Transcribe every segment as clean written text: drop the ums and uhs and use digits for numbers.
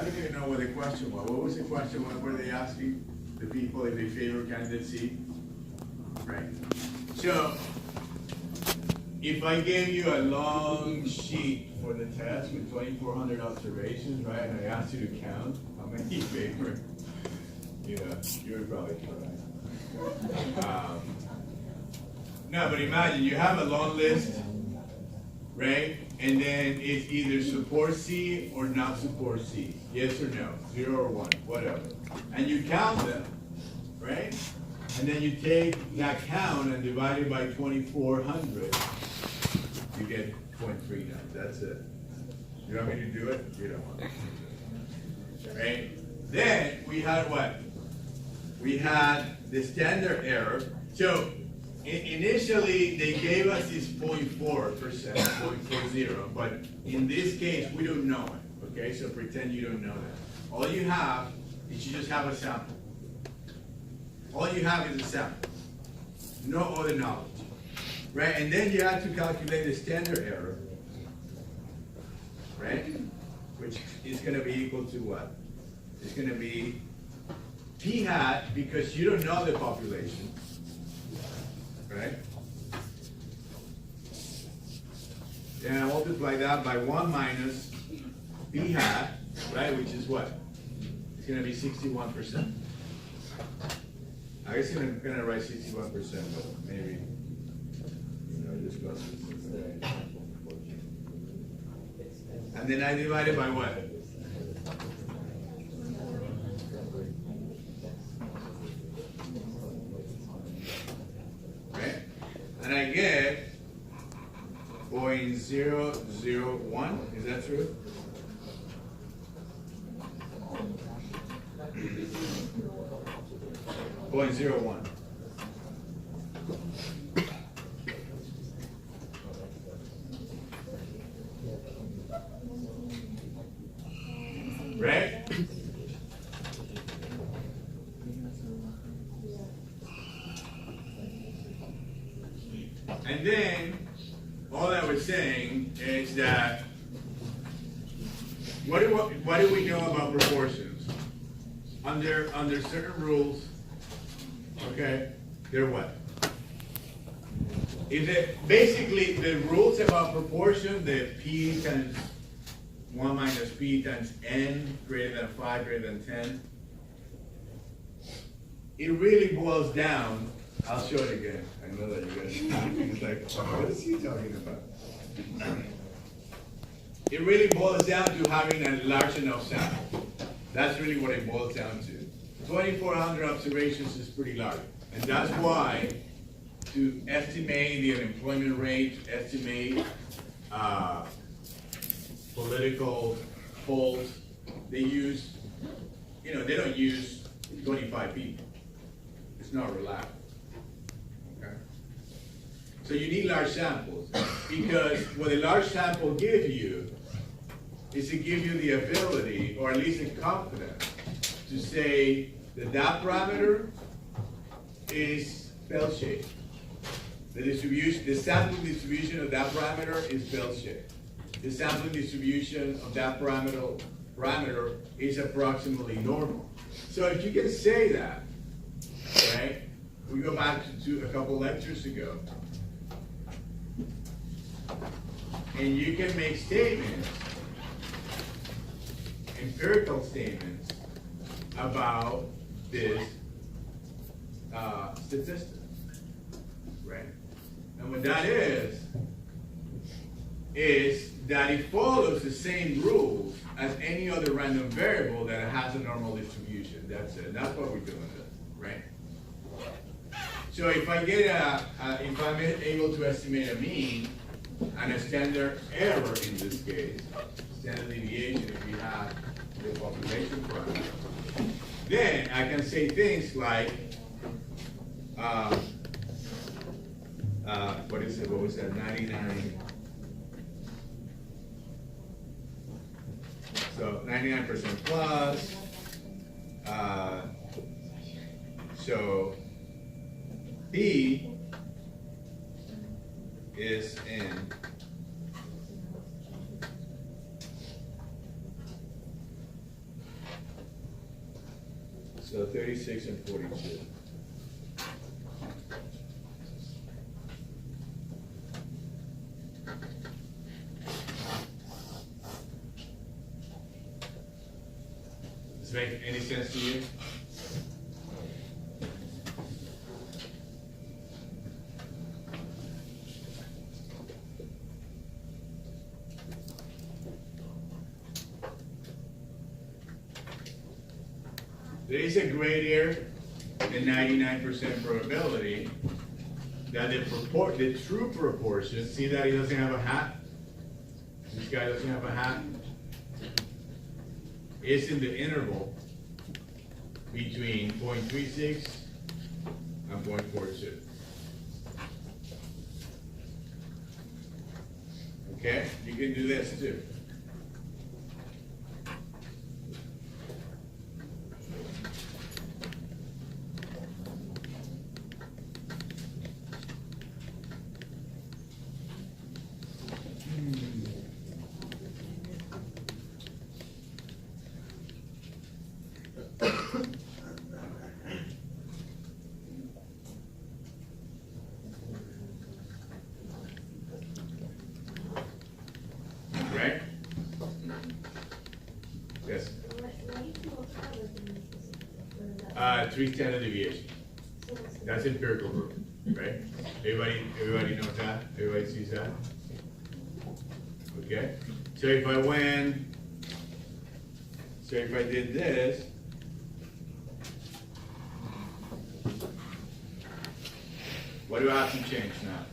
don't even know what the question was. What was the question? What were they asking the people if they favor candidate C? Right. So, if I gave you a long sheet for the test with 2,400 observations, right, and I asked you to count how many you favor, you know, you would probably try. No, but imagine you have a long list, right? And then it's either support C or not support C. Yes or no, 0 or 1, whatever. And you count them, right? And then you take that count and divide it by 2,400. You get 0.39. That's it. You want me to do it? You don't want to. Right? Then we had what? We had the standard error. So initially they gave us this 0.4%, 0.40, but in this case we don't know it. Okay, so pretend you don't know that. All you have is you just have a sample. All you have is a sample. No other knowledge. Right? And then you have to calculate the standard error. Right? Which is going to be equal to what? It's going to be p hat, because you don't know the population. Right? Then I multiply that by 1 minus p hat, right? Which is what? It's going to be 61%. I guess I'm going to write 61%, but maybe, you know, just goes. And then I divide it by what? Right? And I get 0.001. Is that true? Point 0.01. Right? And then all I was saying is that what do we know about proportions? Under certain rules, okay, they're what? Is it basically the rules about proportion, the p times 1 minus p times n greater than 5 greater than 10? It really boils down. I'll show it again. I know that you're gonna it's like, what is he talking about? It really boils down to having a large enough sample. That's really what it boils down to. 2,400 observations is pretty large. And that's why to estimate the unemployment rate, to estimate political polls, they use, you know, they don't use 25 people. It's not reliable. Okay? So you need large samples, because what a large sample gives you is to give you the ability, or at least the confidence, to say that that parameter is bell-shaped. The sampling distribution of that parameter is bell-shaped. The sampling distribution of that parameter is approximately normal. So if you can say that, right? We go back to a couple lectures ago, and you can make statements, empirical statements, about this statistic, right? And what that is that it follows the same rules as any other random variable that has a normal distribution. That's it. That's what we're doing, right? So if I get if I'm able to estimate a mean and a standard error in this case, standard deviation if we have the population parameter, then I can say things like, what is it? What was that? 99. So 99% plus. So P is in So 36 and 42. Does this make any sense to you? There is a gray area and 99% probability that the true proportion, see that he doesn't have a hat? This guy doesn't have a hat. Is in the interval between 0.36 and 0.42. Okay, you can do this too. Right? Yes. 3 standard deviation. That's empirical proof, right? Everybody knows that? Everybody sees that? Okay? So if I did this, what do I have to change now?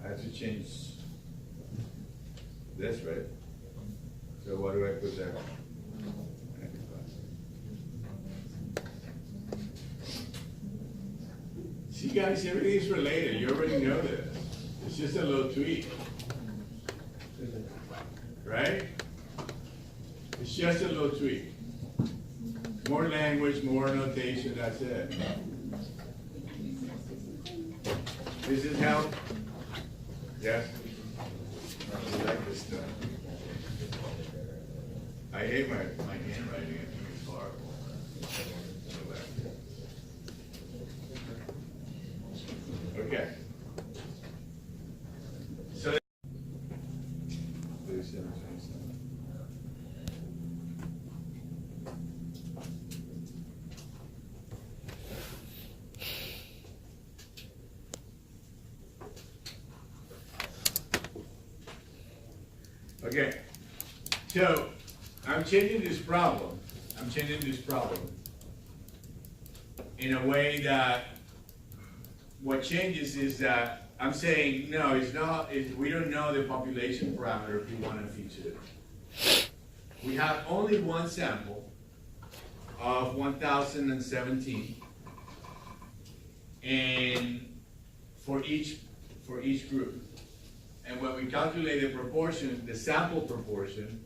I have to change this, right? So what do I put there? See guys, everything is related. You already know this. It's just a little tweak. Right? It's just a little tweak. More language, more notation, that's it. Does this help? Yes? I like this stuff. I hate my handwriting. I think it's horrible. Okay. So okay, so I'm changing this problem in a way that what changes is that I'm saying, no, we don't know the population parameter if we want to feature it. We have only one sample of 1,017 and for each group. And when we calculate the proportion, the sample proportion,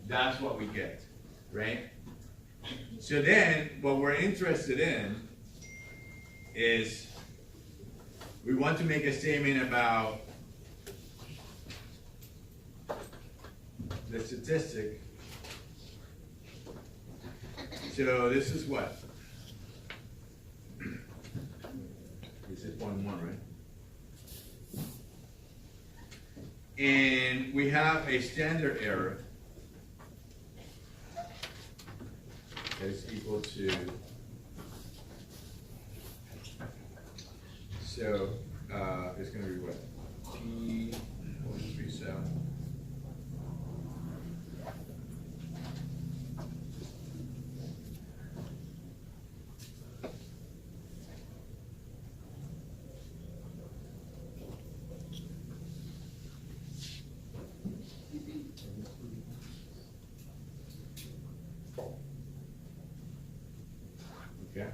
that's what we get, right? So then, what we're interested in is we want to make a statement about the statistic. So this is what? This is 0.1, right? And we have a standard error that is equal to, so it's going to be what? P.37. Okay.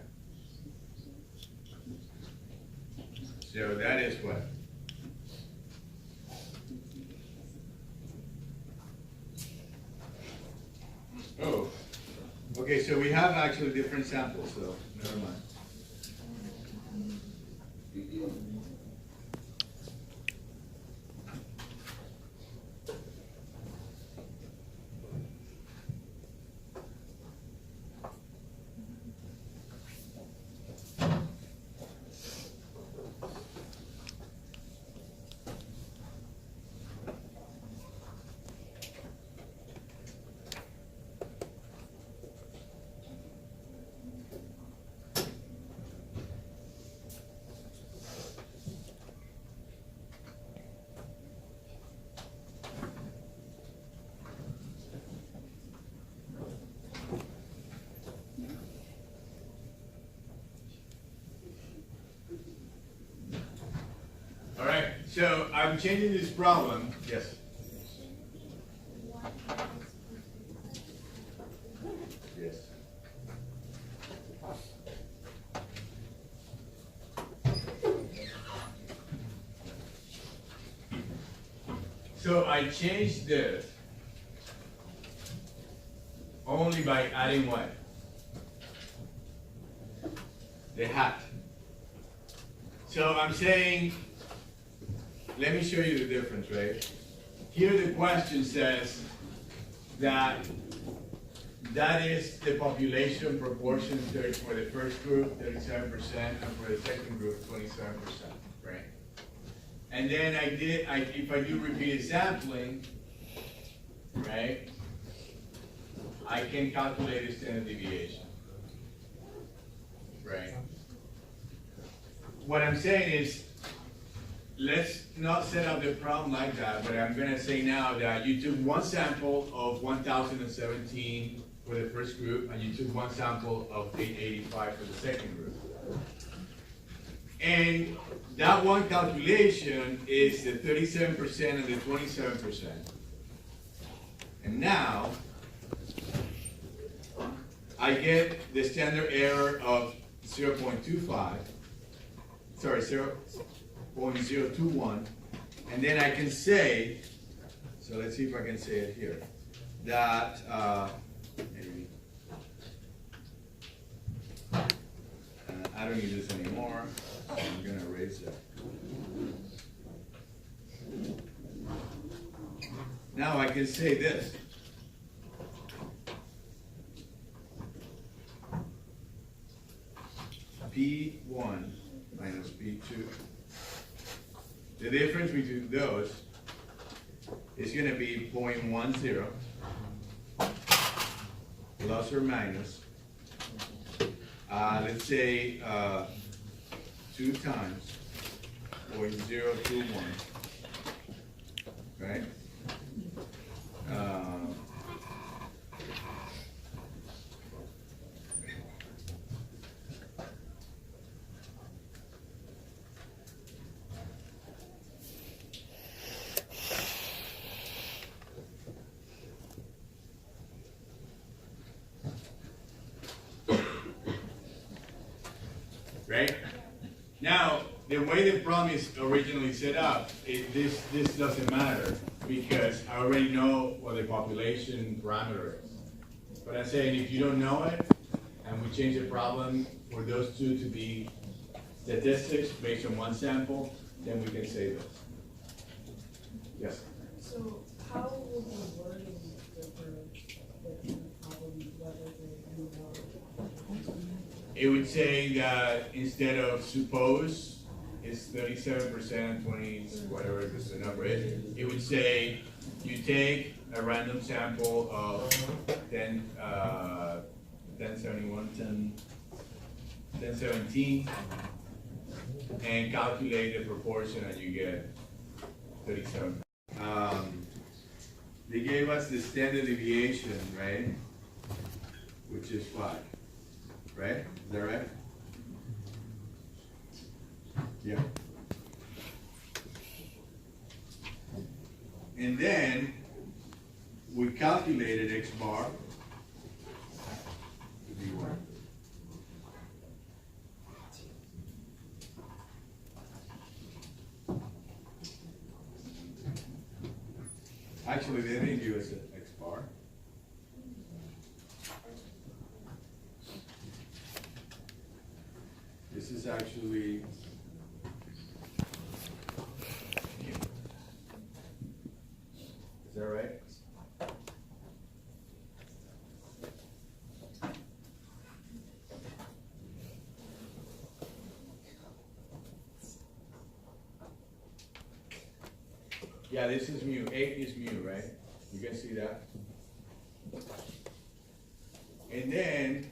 So that is what? Oh, okay, so we have actually different samples, so never mind. So I'm changing this problem. Yes. Yes. So I changed this only by adding what? The hat. So I'm saying, let me show you the difference, right? Here the question says that is the population proportion for the first group, 37%, and for the second group, 27%, right? And then if I do repeated sampling, right, I can calculate the standard deviation, right? What I'm saying is, let's not set up the problem like that, but I'm gonna say now that you took one sample of 1,017 for the first group, and you took one sample of 885 for the second group. And that one calculation is the 37% and the 27%. And now, I get the standard error of 0.25, sorry, 0.021, and then I can say, so let's see if I can say it here, that, I don't need this anymore, so I'm gonna erase it. Now I can say this. P1 minus P2. The difference between those is going to be 0.10 plus or minus, let's say 2 times 0.021, right? Right? Now, the way the problem is originally set up, this doesn't matter because I already know what the population parameter is. But I'm saying if you don't know it, and we change the problem for those two to be statistics based on one sample, then we can say this. Yes? So how will the wording differ with the problem whether they know? It would say that instead of suppose it's 37%, 20, whatever the number is, it would say you take a random sample of 1017, and calculate the proportion and you get 37. They gave us the standard deviation, right? Which is 5. Right? Is that right? Yeah. And then we calculated X bar to be 1. Actually, they didn't give us an X bar. This is actually mu. Is that right? Yeah, this is mu. 8 is mu, right? You can see that. And then,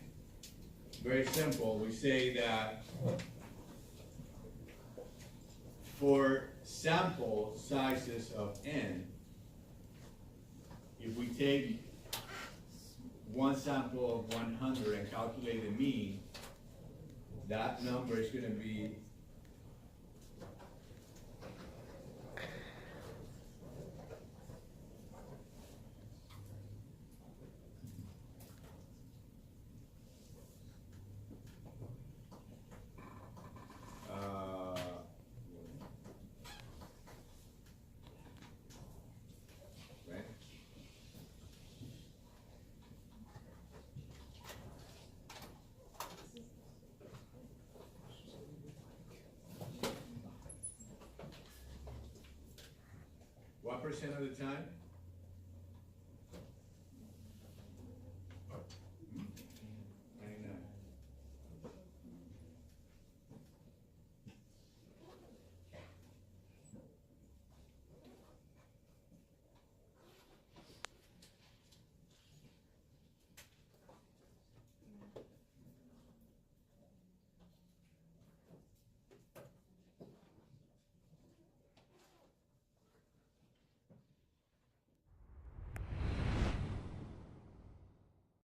very simple, we say that for sample sizes of n, if we take one sample of 100 and calculate the mean, that number is going to be percent of the time,